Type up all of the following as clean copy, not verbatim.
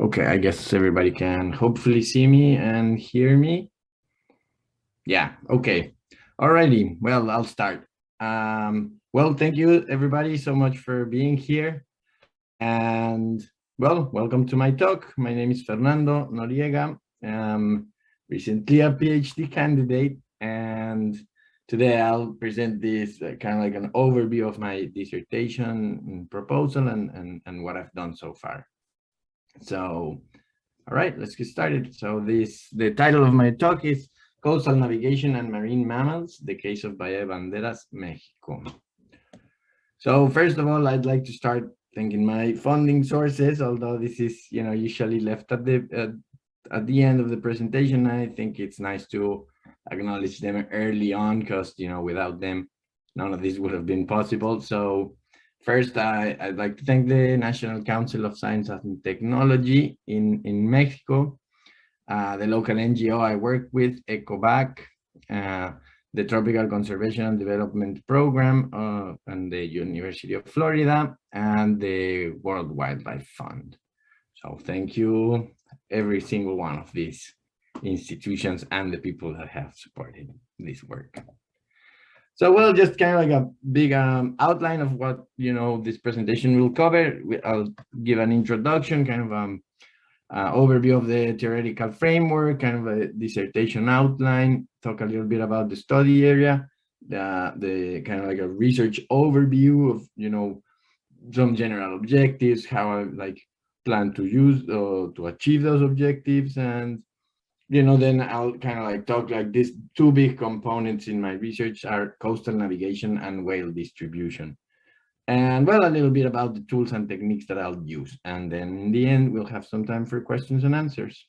Okay, I guess everybody can hopefully see me and hear me. Yeah, okay. Alrighty, well, I'll start. Well, thank you everybody so much for being here. And well, welcome to my talk. My name is Fernando Noriega. Recently a PhD candidate, and today I'll present this kind of like an overview of my dissertation proposal and what I've done so far. So all right, let's get started. So the title of my talk is Coastal Navigation and Marine Mammals, the case of Bahia de Banderas, Mexico. So first of all, I'd like to start thanking my funding sources, although this is, usually left at the end of the presentation. I think it's nice to acknowledge them early on because, without them, none of this would have been possible. So first, I'd like to thank the National Council of Science and Technology in Mexico, the local NGO I work with, ECOVAC, the Tropical Conservation and Development Program, and the University of Florida, and the World Wildlife Fund. So thank you, every single one of these institutions and the people that have supported this work. So, well, just kind of like a big outline of what, this presentation will cover. I'll give an introduction, kind of overview of the theoretical framework, kind of a dissertation outline, talk a little bit about the study area, the kind of like a research overview of, some general objectives, how I plan to use to achieve those objectives, and then I'll kind of like talk like these two big components in my research are coastal navigation and whale distribution. And well, a little bit about the tools and techniques that I'll use. And then in the end, we'll have some time for questions and answers.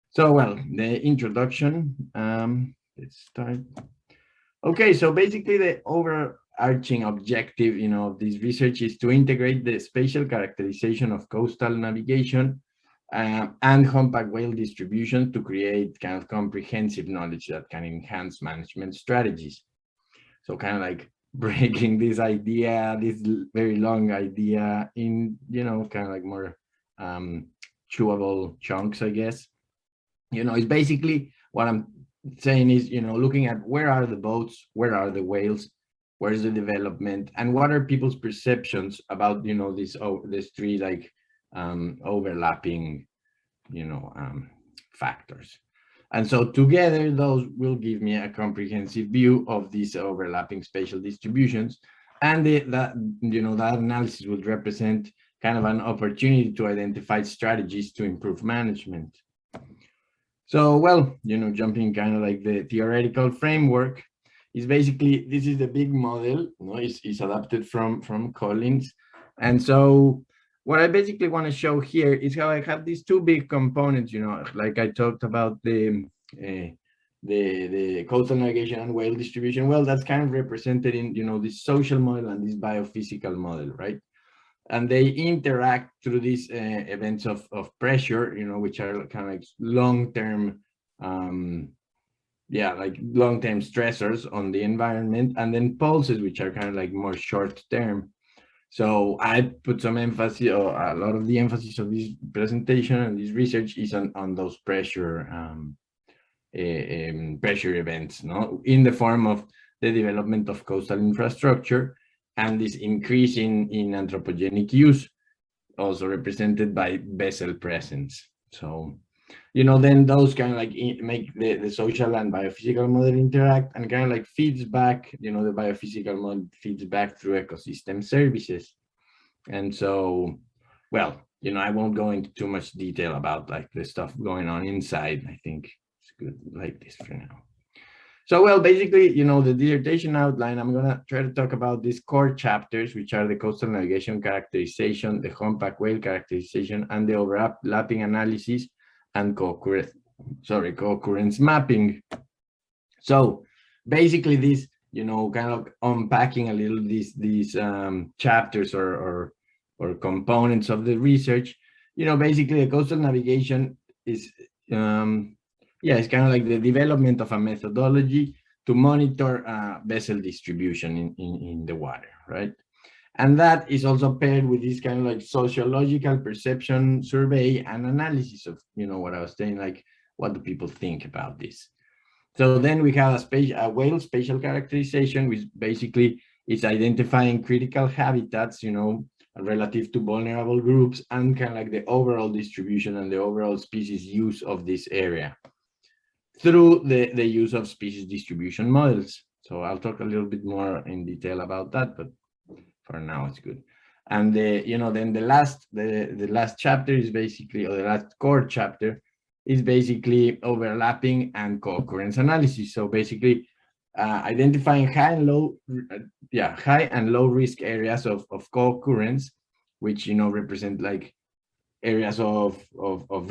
So, well, the introduction, let's start. Okay, so basically the overarching objective, of this research is to integrate the spatial characterization of coastal navigation and humpback whale distribution to create kind of comprehensive knowledge that can enhance management strategies. So kind of like breaking this idea, this very long idea in, kind of like more chewable chunks, I guess. It's basically what I'm saying is, looking at where are the boats, where are the whales, where's the development, and what are people's perceptions about, these three like overlapping, factors. And so together, those will give me a comprehensive view of these overlapping spatial distributions. And that analysis would represent kind of an opportunity to identify strategies to improve management. So, well, jumping kind of like the theoretical framework is basically, this is the big model, it's adapted from Collins. And so what I basically want to show here is how I have these two big components, like I talked about the coastal navigation and whale distribution. Well, that's kind of represented in, this social model and this biophysical model, right? And they interact through these events of pressure, which are kind of like long-term, long-term stressors on the environment, and then pulses, which are kind of like more short-term. So I put some emphasis, or a lot of the emphasis of this presentation and this research is on those pressure pressure events, in the form of the development of coastal infrastructure and this increase in anthropogenic use, also represented by vessel presence. So, then those kind of like make the social and biophysical model interact, and kind of like feeds back, the biophysical model feeds back through ecosystem services. And so, well, I won't go into too much detail about like the stuff going on inside. I think it's good like this for now. So, well, basically, the dissertation outline, I'm going to try to talk about these core chapters, which are the coastal navigation characterization, the humpback whale characterization, and the overlapping analysis and co-occurrence mapping. So basically this, kind of unpacking a little these chapters or components of the research, basically the coastal navigation is, it's kind of like the development of a methodology to monitor vessel distribution in the water, right? And that is also paired with this kind of like sociological perception survey and analysis of, what I was saying, like, what do people think about this? So then we have a whale spatial characterization, which basically is identifying critical habitats, relative to vulnerable groups, and kind of like the overall distribution and the overall species use of this area through the use of species distribution models. So I'll talk a little bit more in detail about that, but for now it's good. And then the last chapter is basically, or the last core chapter is basically overlapping and co-occurrence analysis. So basically identifying high and low risk areas of co-occurrence, which represent like areas of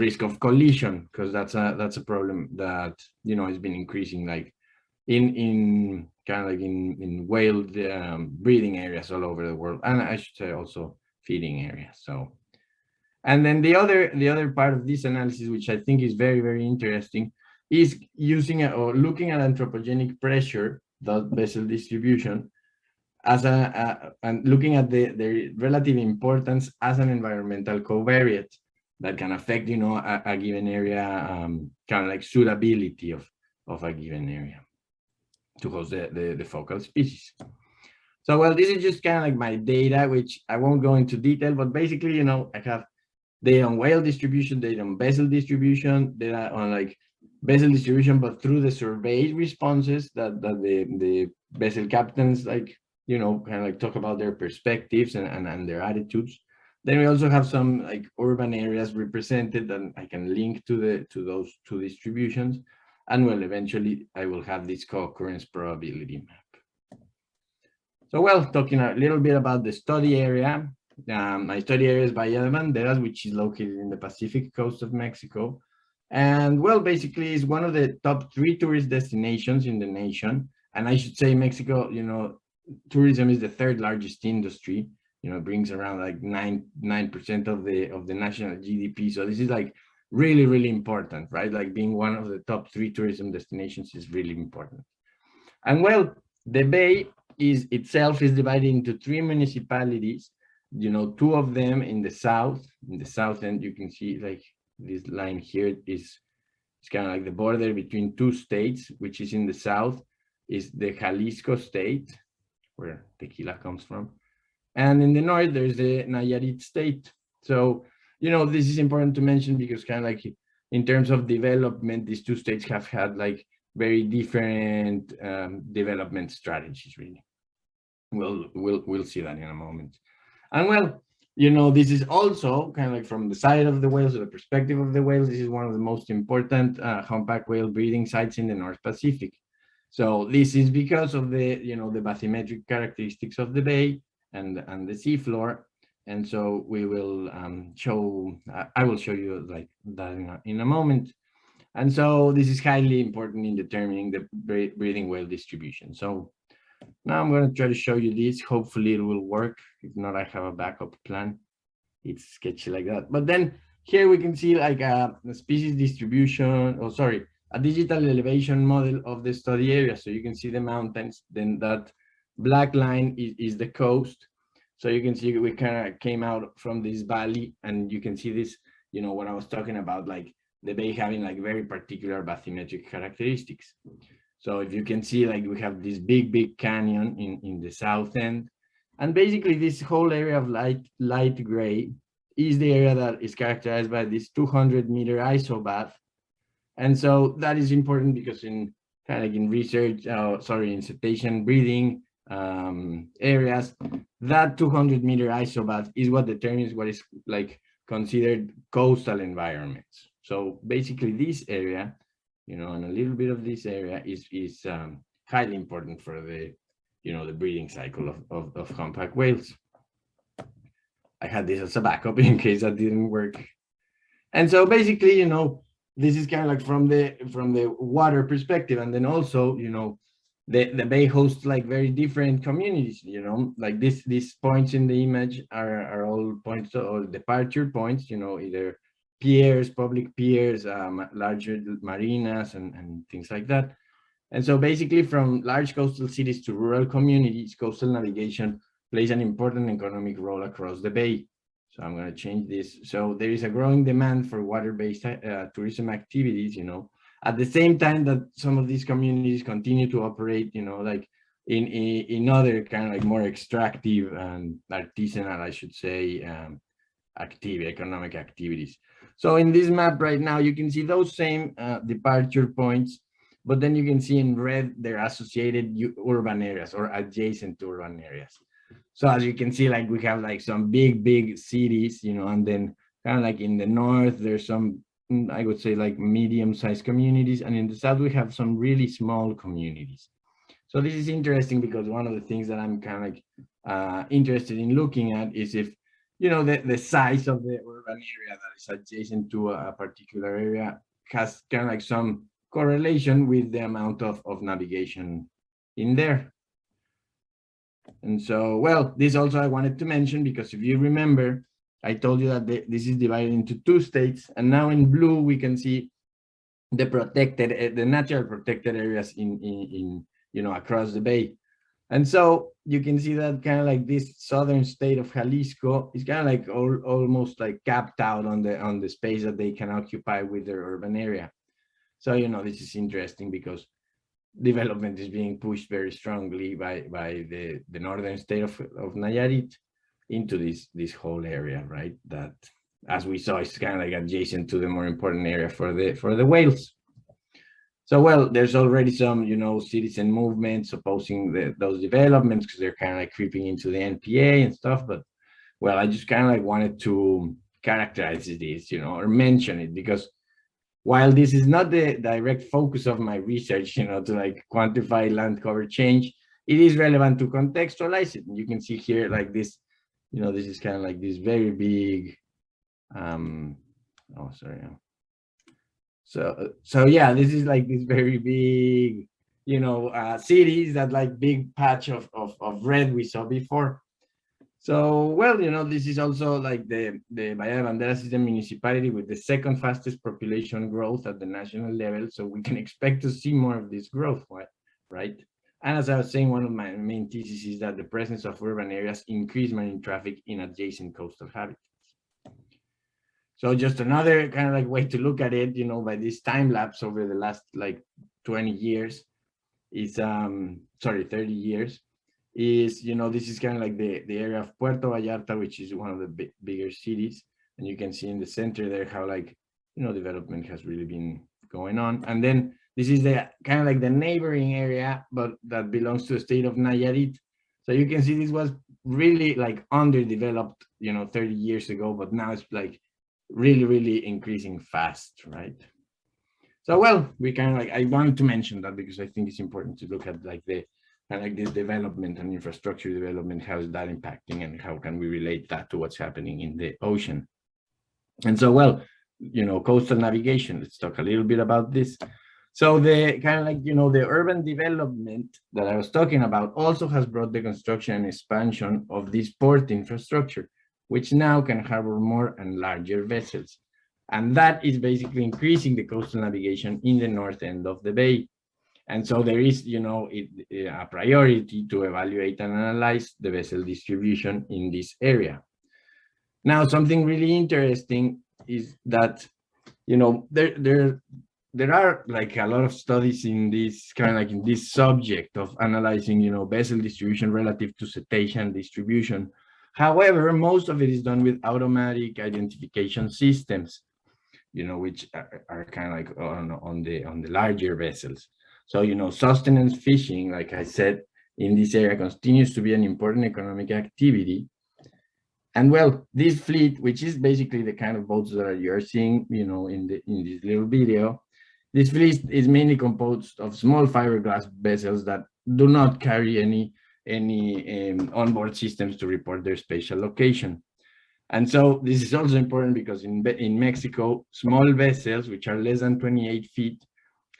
risk of collision, because that's a problem that has been increasing, like in kind of like in whale breeding areas all over the world, and I should say also feeding areas. So, and then the other part of this analysis, which I think is very, very interesting, is using or looking at anthropogenic pressure, the vessel distribution, as and looking at the relative importance as an environmental covariate that can affect a given area, kind of like suitability of a given area to host the focal species. So, well, this is just kind of like my data, which I won't go into detail, but basically, I have data on whale distribution, data on vessel distribution, data on like vessel distribution, but through the survey responses that the vessel captains like, kind of like talk about their perspectives and their attitudes. Then we also have some like urban areas represented, and I can link to those two distributions. And well, eventually I will have this co-occurrence probability map. So, well, talking a little bit about the study area. My study area is Bahia de Banderas, which is located in the Pacific coast of Mexico. And well, basically it's one of the top 3 tourist destinations in the nation. And I should say Mexico, tourism is the 3rd largest industry. It brings around like 9% of the national GDP. So this is like really, really important, right? Like being one of the top 3 tourism destinations is really important. And well, the bay itself is divided into 3 municipalities, 2 of them in the south. In the south end, you can see like this line here it's kind of like the border between 2 states, which is in the south is the Jalisco state, where tequila comes from. And in the north, there's the Nayarit state. So, this is important to mention because kind of like in terms of development, these 2 states have had like very different development strategies, really. We'll see that in a moment. And well, this is also kind of like from the side of the whales, or the perspective of the whales, this is one of the most important humpback whale breeding sites in the North Pacific. So this is because of the, the bathymetric characteristics of the bay and the seafloor. And so we will I will show you like that in a moment. And so this is highly important in determining the breeding whale distribution. So now I'm going to try to show you this. Hopefully it will work. If not, I have a backup plan. It's sketchy like that. But then here we can see like a species distribution, a digital elevation model of the study area. So you can see the mountains. Then that black line is the coast. So you can see we kind of came out from this valley, and you can see this, what I was talking about, like the bay having like very particular bathymetric characteristics. So if you can see, like we have this big canyon in the south end. And basically this whole area of light gray is the area that is characterized by this 200-meter isobath. And so that is important because in kind of like in research, in cetacean breeding areas, that 200-meter isobath is what determines what is like considered coastal environments. So basically this area, and a little bit of this area is highly important for the, the breeding cycle of humpback whales. I had this as a backup in case that didn't work. And so basically, this is kind of like from the water perspective. And then also, the bay hosts like very different communities, like these points in the image are all points or departure points, either piers, public piers, larger marinas and things like that. And so basically from large coastal cities to rural communities, coastal navigation plays an important economic role across the bay. So I'm going to change this. So there is a growing demand for water-based tourism activities, at the same time that some of these communities continue to operate, like in other kind of like more extractive and artisanal, I should say, economic activities. So in this map right now, you can see those same departure points, but then you can see in red, they're associated urban areas or adjacent to urban areas. So as you can see, like we have like some big cities, and then kind of like in the north, there's some, I would say like medium-sized communities. And in the south, we have some really small communities. So this is interesting because one of the things that I'm kind of like interested in looking at is if, the size of the urban area that is adjacent to a particular area has kind of like some correlation with the amount of navigation in there. And so, well, this also I wanted to mention because if you remember, I told you that this is divided into 2 states, and now in blue we can see the protected, the natural protected areas in across the bay. And so you can see that kind of like this southern state of Jalisco is kind of like almost like capped out on the space that they can occupy with their urban area. So, this is interesting because development is being pushed very strongly by the northern state of Nayarit into this whole area, right? That, as we saw, is kind of like adjacent to the more important area for the whales. So, well, there's already some, citizen movements opposing those developments because they're kind of like creeping into the NPA and stuff. But, well, I just kind of like wanted to characterize this, or mention it because while this is not the direct focus of my research, to like quantify land cover change, it is relevant to contextualize it. And you can see here like this, this is kind of like this very big, oh, sorry. So yeah, this is like this very big, cities, that like big patch of red we saw before. So, well, this is also like the Bahia de Banderas is a municipality with the second fastest population growth at the national level. So we can expect to see more of this growth, right? And as I was saying, one of my main theses is that the presence of urban areas increase marine traffic in adjacent coastal habitats. So just another kind of like way to look at it, by this time lapse over the last like 20 years is, 30 years, is, this is kind of like the area of Puerto Vallarta, which is one of the bigger cities. And you can see in the center there how like, development has really been going on. And then this is the kind of like the neighboring area, but that belongs to the state of Nayarit. So you can see this was really like underdeveloped, 30 years ago, but now it's like really increasing fast, right? So, well, we kind of like, I wanted to mention that because I think it's important to look at like the kind of like this development and infrastructure development, how is that impacting and how can we relate that to what's happening in the ocean? And so, well, coastal navigation, let's talk a little bit about this. So the kind of like, the urban development that I was talking about also has brought the construction and expansion of this port infrastructure, which now can harbor more and larger vessels. And that is basically increasing the coastal navigation in the north end of the bay. And so there is, a priority to evaluate and analyze the vessel distribution in this area. Now, something really interesting is that, there are like a lot of studies in this kind of like in this subject of analyzing, vessel distribution relative to cetacean distribution. However, most of it is done with automatic identification systems, which are kind of like on the larger vessels. So, sustenance fishing, like I said, in this area continues to be an important economic activity. And well, this fleet, which is basically the kind of boats that you're seeing, in this little video, this fleet is mainly composed of small fiberglass vessels that do not carry any onboard systems to report their spatial location. And so this is also important because in Mexico, small vessels, which are less than 28 feet,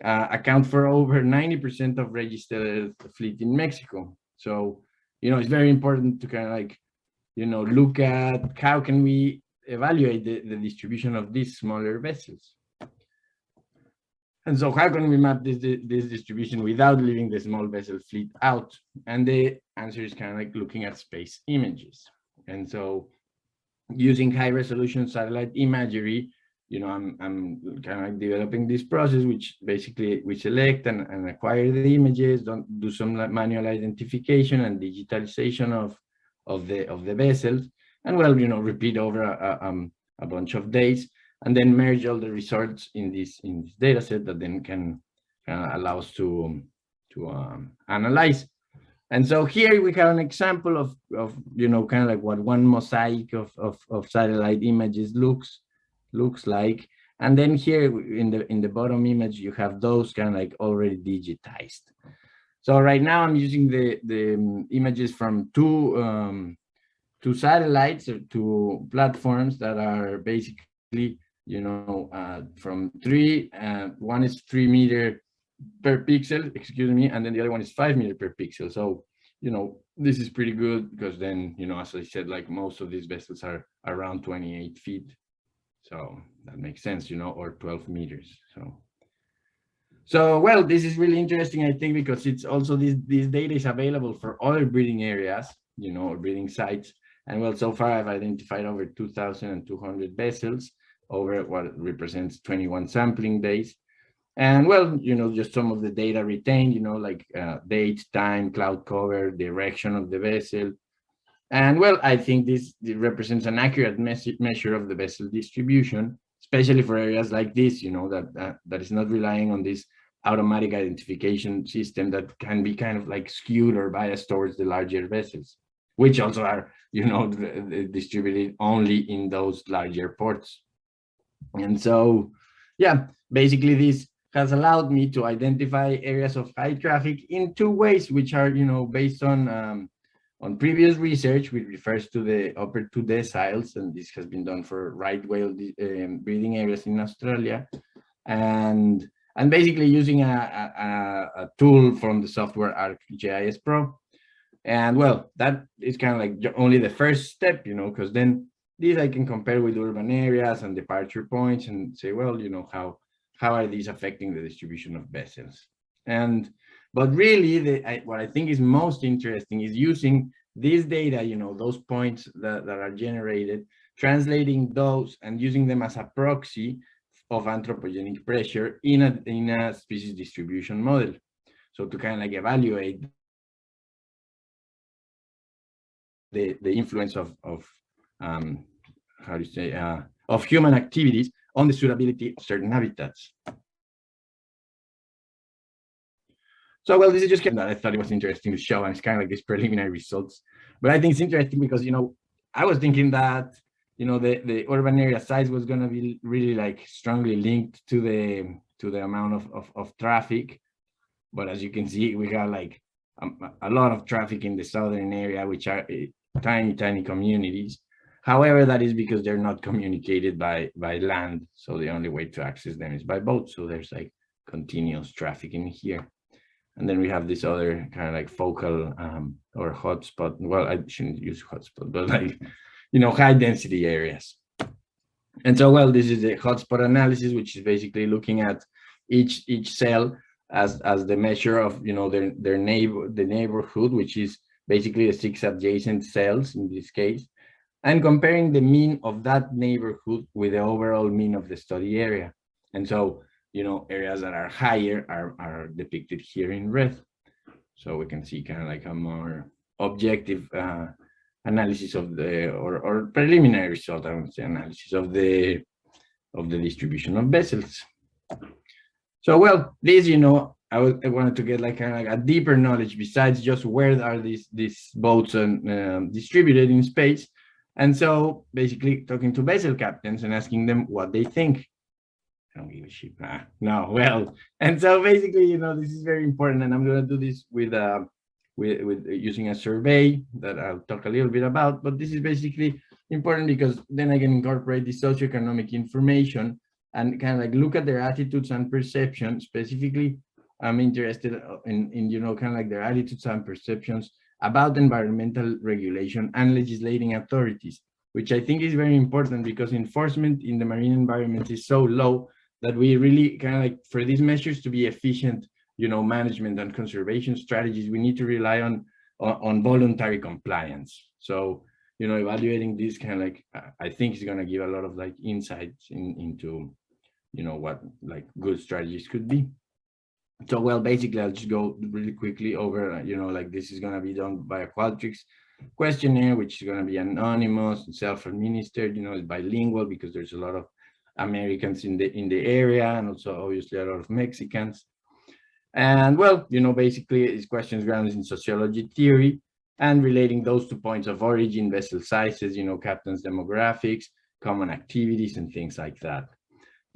account for over 90% of registered fleet in Mexico. So, it's very important to kind of like, look at how can we evaluate the distribution of these smaller vessels. And so how can we map this distribution without leaving the small vessel fleet out? And the answer is kind of like looking at space images. And so using high resolution satellite imagery, I'm kind of like developing this process, which basically we select and acquire the images, don't do some manual identification and digitalization of the vessels, and well, repeat over a bunch of days, and then merge all the results in this data set that then can allow us to analyze. And so here we have an example of kind of like what one mosaic of satellite images looks like. And then here in the bottom image, you have those kind of like already digitized. So right now I'm using the images from two satellites or two platforms that are basically, from one is 3 meter per pixel, excuse me, and then the other one is 5 meter per pixel. So, this is pretty good because then, as I said, like most of these vessels are around 28 feet. So that makes sense, or 12 meters. So well, this is really interesting, I think, because it's also this data is available for other breeding areas, or breeding sites. And well, so far I've identified over 2,200 vessels over what represents 21 sampling days. And well, just some of the data retained, like date, time, cloud cover, direction of the vessel. And well, I think this represents an accurate measure of the vessel distribution, especially for areas like this, that is not relying on this automatic identification system that can be kind of like skewed or biased towards the larger vessels, which also are, distributed only in those larger ports. And so, yeah, basically this has allowed me to identify areas of high traffic in two ways, which are, based on previous research, which refers to the upper two deciles, and this has been done for right whale breeding areas in Australia, and basically using a tool from the software ArcGIS Pro. And well, that is kind of like only the first step, because then these I can compare with urban areas and departure points and say, well, how are these affecting the distribution of vessels? But really, what I think is most interesting is using this data, those points that are generated, translating those and using them as a proxy of anthropogenic pressure in a species distribution model. So to kind of like evaluate the influence of of human activities on the suitability of certain habitats. So, well, this is just that I thought it was interesting to show, and it's kind of like these preliminary results. But I think it's interesting because, I was thinking that, the urban area size was going to be really like strongly linked to the amount of traffic. But as you can see, we got like a lot of traffic in the southern area, which are tiny communities. However, that is because they're not communicated by land. So the only way to access them is by boat. So there's like continuous traffic in here. And then we have this other kind of like focal or hotspot. Well, I shouldn't use hotspot, but like, high density areas. And so, well, this is the hotspot analysis, which is basically looking at each cell as the measure of, the neighborhood, which is basically the 6 adjacent cells in this case, and comparing the mean of that neighborhood with the overall mean of the study area. And so, areas that are higher are depicted here in red. So we can see kind of like a more objective analysis of or preliminary result, I would say, analysis of the distribution of vessels. So, well, this, I wanted to get like kind of like a deeper knowledge besides just where are these boats distributed in space. And so basically talking to vessel captains and asking them what they think. I don't give a shit. No, well, and so basically, this is very important, and I'm going to do this with using a survey that I'll talk a little bit about. But this is basically important because then I can incorporate the socioeconomic information and kind of like look at their attitudes and perceptions. Specifically, I'm interested in kind of like their attitudes and perceptions about environmental regulation and legislating authorities, which I think is very important because enforcement in the marine environment is so low that we really kind of like, for these measures to be efficient, management and conservation strategies, we need to rely on voluntary compliance. So, evaluating this kind of like, I think is going to give a lot of like insights into, what like good strategies could be. So, well, basically, I'll just go really quickly over, like this is going to be done by a Qualtrics questionnaire, which is going to be anonymous and self-administered, it's bilingual because there's a lot of Americans in the area, and also obviously a lot of Mexicans. And well, basically it's questions grounded in sociology theory and relating those to points of origin, vessel sizes, captain's demographics, common activities, and things like that.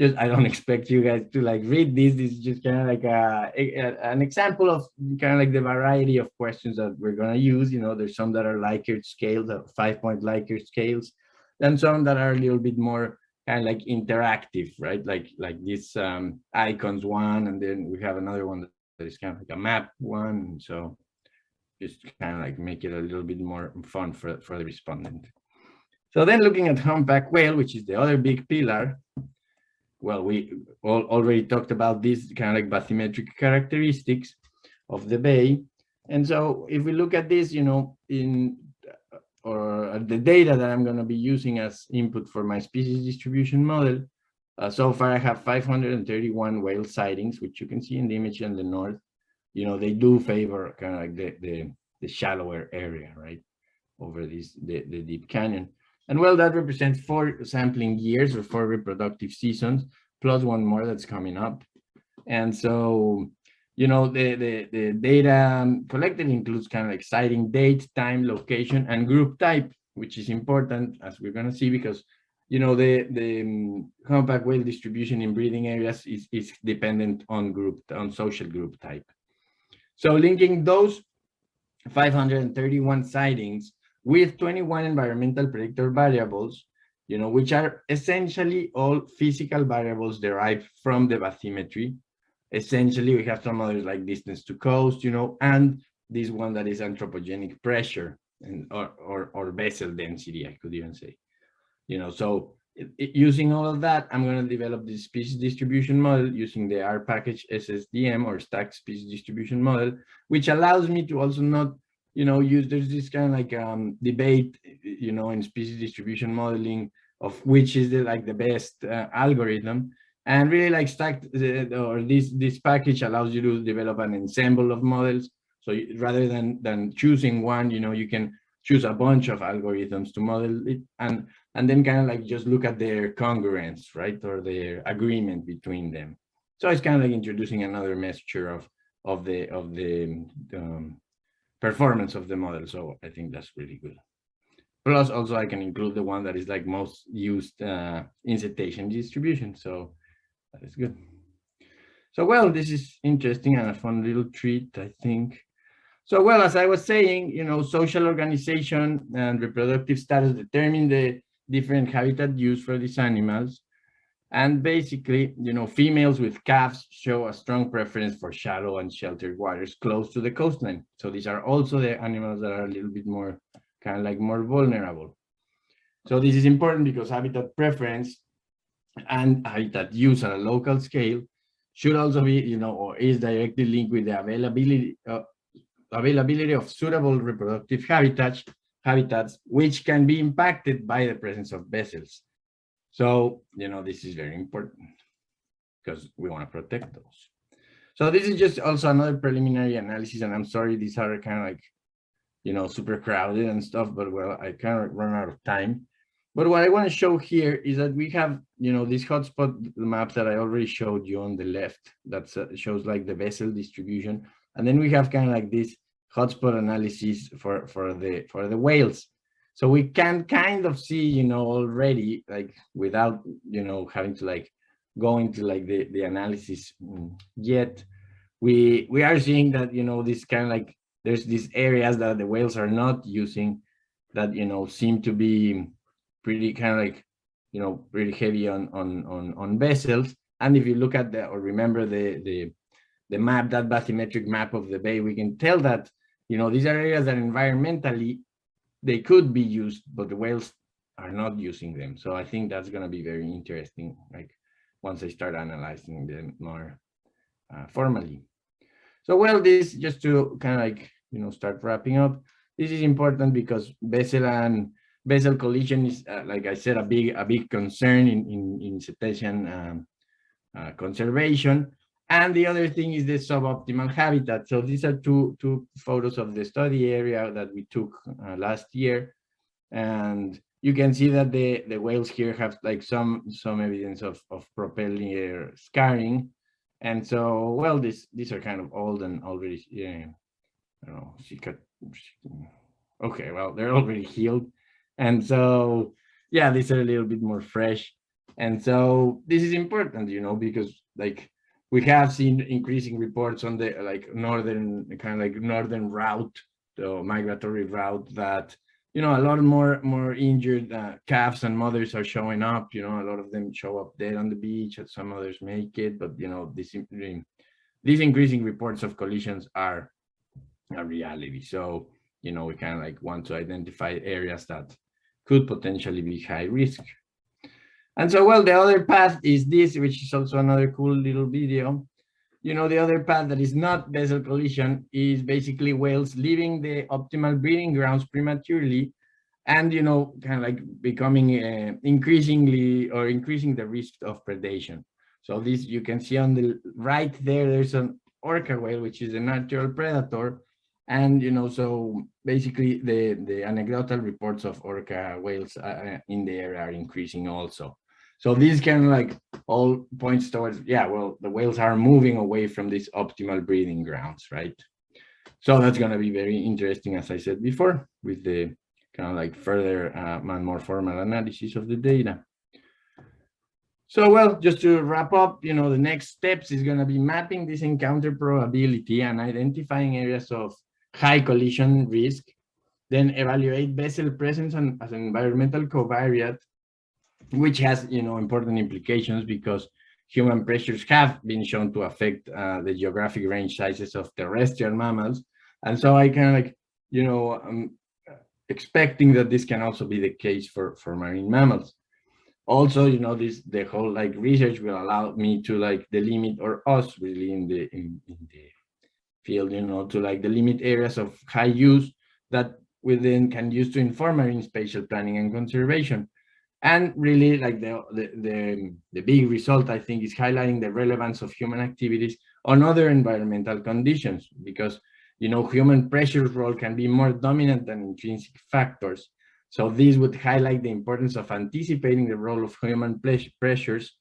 Just, I don't expect you guys to like read this. This is just kind of like an example of kind of like the variety of questions that we're going to use. There's some that are Likert scales, 5-point Likert scales, and some that are a little bit more kind of like interactive, right? Like this icons one, and then we have another one that is kind of like a map one. So just kind of like make it a little bit more fun for the respondent. So then looking at humpback whale, which is the other big pillar, well, we already talked about this kind of like bathymetric characteristics of the bay. And so if we look at this, or the data that I'm going to be using as input for my species distribution model, so far I have 531 whale sightings, which you can see in the image in the north. They do favor kind of like the shallower area, right, over the deep canyon. And well, that represents 4 sampling years or 4 reproductive seasons, plus one more that's coming up. And so, the data collected includes kind of like sighting date, time, location, and group type, which is important, as we're going to see, because, the humpback whale distribution in breeding areas is dependent on social group type. So linking those 531 sightings with 21 environmental predictor variables, which are essentially all physical variables derived from the bathymetry. Essentially, we have some others like distance to coast, and this one that is anthropogenic pressure and or vessel density, I could even say. So using all of that, I'm going to develop this species distribution model using the R package SSDM or stack species distribution model, which allows me to also not, there's this kind of like debate, in species distribution modeling of which is the best algorithm. And really like stacked or this package allows you to develop an ensemble of models. So rather than choosing one, you can choose a bunch of algorithms to model it, and then kind of like just look at their congruence, right, or their agreement between them. So it's kind of like introducing another measure of the performance of the model. So I think that's really good. Plus, also I can include the one that is like most used in cetacean distribution. So that is good. So well, this is interesting and a fun little treat, I think. So well, as I was saying, social organization and reproductive status determine the different habitat used for these animals. And basically, females with calves show a strong preference for shallow and sheltered waters close to the coastline. So these are also the animals that are a little bit more kind of like more vulnerable. So this is important because habitat preference and habitat use at a local scale should also be, or is directly linked with the availability of suitable reproductive habitats, which can be impacted by the presence of vessels. So, this is very important because we want to protect those. So this is just also another preliminary analysis, and I'm sorry, these are kind of like, super crowded and stuff, but well, I kind of run out of time. But what I want to show here is that we have, this hotspot map that I already showed you on the left that shows like the vessel distribution. And then we have kind of like this hotspot analysis for the whales. So we can kind of see, already like without, having to like go into like the analysis yet, we are seeing that, this kind of like, there's these areas that the whales are not using that, seem to be pretty kind of like, pretty heavy on vessels. And if you look at or remember the map, that bathymetric map of the bay, we can tell that, these are areas that environmentally they could be used, but the whales are not using them. So I think that's going to be very interesting, like once I start analyzing them more formally. So, well, this just to kind of like, start wrapping up. This is important because vessel collision is, like I said, a big concern in cetacean conservation. And the other thing is the suboptimal habitat. So these are two photos of the study area that we took last year, and you can see that the whales here have like some evidence of propeller scarring. And so, well, these are kind of old and already, I don't know, okay, well, they're already healed. And so, yeah, these are a little bit more fresh. And so this is important, because like we have seen increasing reports on the like northern route, the migratory route, that a lot more injured calves and mothers are showing up. A lot of them show up dead on the beach, and some others make it. But these increasing reports of collisions are a reality. So we kind of like want to identify areas that could potentially be high risk. And so, well, the other path is this, which is also another cool little video. The other path that is not vessel collision is basically whales leaving the optimal breeding grounds prematurely, and kind of like becoming increasing the risk of predation. So this, you can see on the right there, there's an orca whale, which is a natural predator. And so basically the anecdotal reports of orca whales in the area are increasing also. So this kind of like all points towards, yeah, well, the whales are moving away from these optimal breeding grounds, right? So that's going to be very interesting, as I said before, with the kind of like further and more formal analysis of the data. So, well, just to wrap up, the next steps is going to be mapping this encounter probability and identifying areas of high collision risk, then evaluate vessel presence as an environmental covariate, which has important implications because human pressures have been shown to affect the geographic range sizes of terrestrial mammals. And so I kind of like, I'm expecting that this can also be the case for marine mammals. Also, the whole like research will allow me to like delimit, or us really in the field, to like delimit areas of high use that we then can use to inform marine spatial planning and conservation. And really, like the big result, I think, is highlighting the relevance of human activities on other environmental conditions, because human pressure's role can be more dominant than intrinsic factors. So this would highlight the importance of anticipating the role of human pressures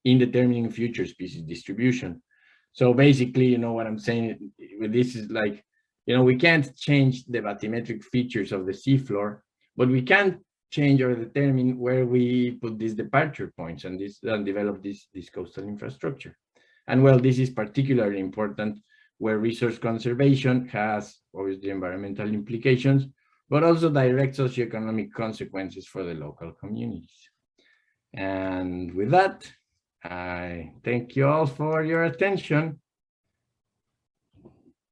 in determining future species distribution. So basically, what I'm saying with this is like, we can't change the bathymetric features of the seafloor, but we can change or determine where we put these departure points and develop this coastal infrastructure. And well, this is particularly important where resource conservation has obviously environmental implications, but also direct socioeconomic consequences for the local communities. And with that, I thank you all for your attention.